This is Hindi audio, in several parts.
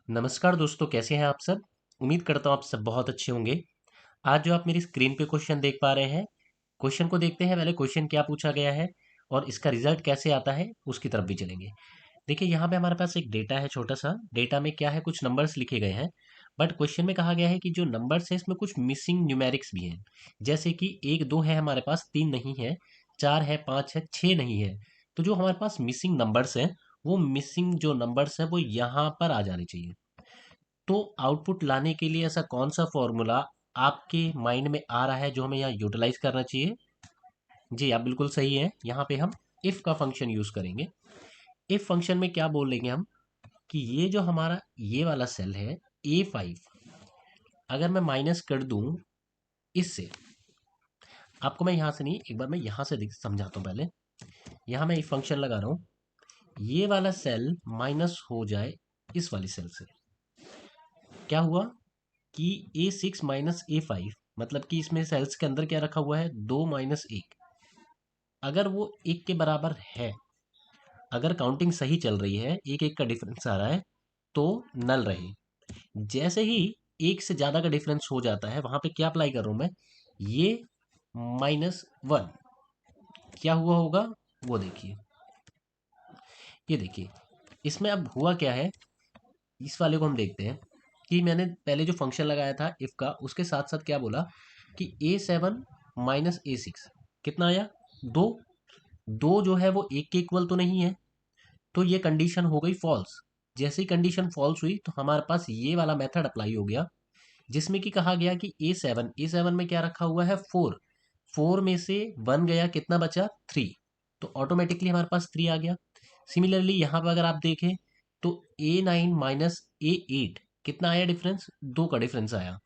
नमस्कार दोस्तों, कैसे हैं आप सब। उम्मीद करता हूँ आप सब बहुत अच्छे होंगे। आज जो आप मेरी स्क्रीन पे क्वेश्चन देख पा रहे हैं, क्वेश्चन को देखते हैं। पहले क्वेश्चन क्या पूछा गया है और इसका रिजल्ट कैसे आता है उसकी तरफ भी चलेंगे। देखिए, यहाँ पे हमारे पास एक डेटा है, छोटा सा डेटा में क्या है, कुछ नंबर्स लिखे गए हैं। बट क्वेश्चन में कहा गया है कि जो नंबर्स है इसमें कुछ मिसिंग न्यूमेरिक्स भी हैं। जैसे कि एक दो है हमारे पास, तीन नहीं है, चार है, पाँच है, छः नहीं है। तो जो हमारे पास मिसिंग नंबर्स हैं, वो मिसिंग जो नंबर्स हैं वो यहाँ पर आ जाने चाहिए। तो आउटपुट लाने के लिए ऐसा कौन सा फॉर्मूला आपके माइंड में आ रहा है जो हमें यहाँ यूटिलाइज करना चाहिए। जी, आप बिल्कुल सही हैं। यहाँ पे हम इफ का फंक्शन यूज करेंगे। इफ फंक्शन में क्या बोलेंगे हम कि ये जो हमारा ये वाला सेल है A5, अगर मैं माइनस कर दूं इससे, आपको मैं यहाँ से नहीं, एक बार मैं यहाँ से समझाता हूँ पहले। यहाँ मैं इफ फंक्शन लगा रहा हूँ, ये वाला सेल माइनस हो जाए इस वाली सेल से। क्या हुआ कि A6 माइनस A5, मतलब कि इसमें सेल्स के अंदर क्या रखा हुआ है, दो माइनस एक। अगर वो एक के बराबर है, अगर काउंटिंग सही चल रही है, एक एक का डिफरेंस आ रहा है, तो नल रहे। जैसे ही एक से ज्यादा का डिफरेंस हो जाता है, वहां पे क्या अप्लाई कर रहा हूं मैं, ये -1। क्या हुआ होगा वो देखिए। ये देखिए, इसमें अब हुआ क्या है, इस वाले को हम देखते हैं कि मैंने पहले जो फंक्शन लगाया था इफ का, उसके साथ साथ क्या बोला कि A7 माइनस A6 कितना आया, दो। दो जो है वो एक के इक्वल तो नहीं है, तो ये कंडीशन हो गई फॉल्स। जैसे ही कंडीशन फॉल्स हुई तो हमारे पास ये वाला मेथड अप्लाई हो गया, जिसमें कि कहा गया कि A7 में क्या रखा हुआ है, फोर। फोर में से वन गया, कितना बचा, थ्री। तो ऑटोमेटिकली हमारे पास थ्री आ गया। सिमिलरली यहाँ पर अगर आप देखें तो A9 माइनस A8 कितना आया डिफरेंस, दो का डिफरेंस आया।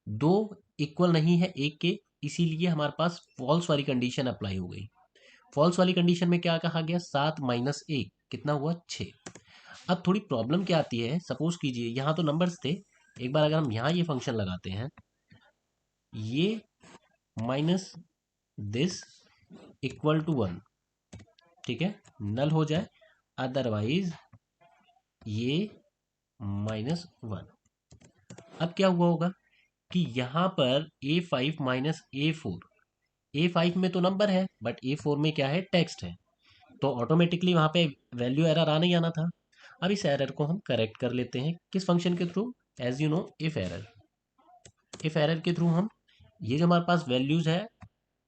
दो इक्वल नहीं है एक के, इसीलिए हमारे पास फॉल्स वाली कंडीशन अप्लाई हो गई। फॉल्स वाली कंडीशन में क्या कहा गया, सात माइनस एक कितना हुआ, छः। अब थोड़ी प्रॉब्लम क्या आती है, सपोज कीजिए यहाँ तो नंबर्स थे, एक बार अगर हम यहाँ ये फंक्शन लगाते हैं, ये minus this equal to one, ठीक है, नल हो जाए। अदरवाइज ये -1। अब क्या हुआ होगा कि यहाँ पर A5 माइनस A4, A5 में तो नंबर है बट A4 में क्या है, टेक्स्ट है। तो ऑटोमेटिकली वहाँ पे वैल्यू एरर आना ही आना था। अब इस एरर को हम करेक्ट कर लेते हैं किस फंक्शन के through, as you know, if error. If error के थ्रू हम, ये जो हमारे पास वैल्यूज है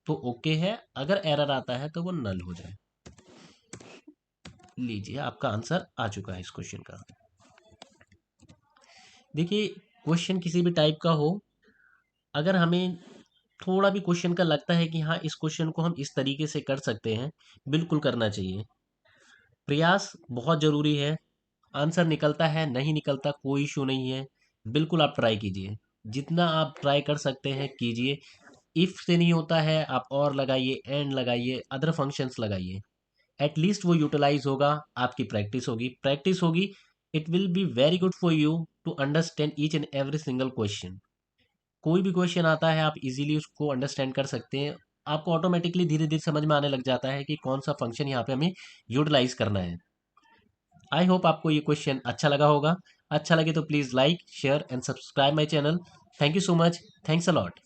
तो ओके है, अगर एरर आता है तो वो नल हो जाए। लीजिए, आपका आंसर आ चुका है इस क्वेश्चन का। देखिए, क्वेश्चन किसी भी टाइप का हो, अगर हमें थोड़ा भी क्वेश्चन का लगता है कि हाँ इस क्वेश्चन को हम इस तरीके से कर सकते हैं, बिल्कुल करना चाहिए। प्रयास बहुत ज़रूरी है। आंसर निकलता है नहीं निकलता कोई इशू नहीं है, बिल्कुल आप ट्राई कीजिए। जितना आप ट्राई कर सकते हैं कीजिए। इफ से नहीं होता है, आप और लगाइए, एंड लगाइए, अदर फंक्शंस लगाइए। एटलीस्ट वो यूटिलाइज होगा, आपकी प्रैक्टिस होगी। It will be very good for you to understand each and every single question. कोई भी क्वेश्चन आता है आप इजीली उसको अंडरस्टैंड कर सकते हैं। आपको ऑटोमेटिकली धीरे धीरे समझ में आने लग जाता है कि कौन सा फंक्शन यहाँ पे हमें यूटिलाइज करना है। आई होप आपको ये क्वेश्चन अच्छा लगा होगा। अच्छा लगे तो please like share and subscribe my channel. Thank you so much. Thanks a lot.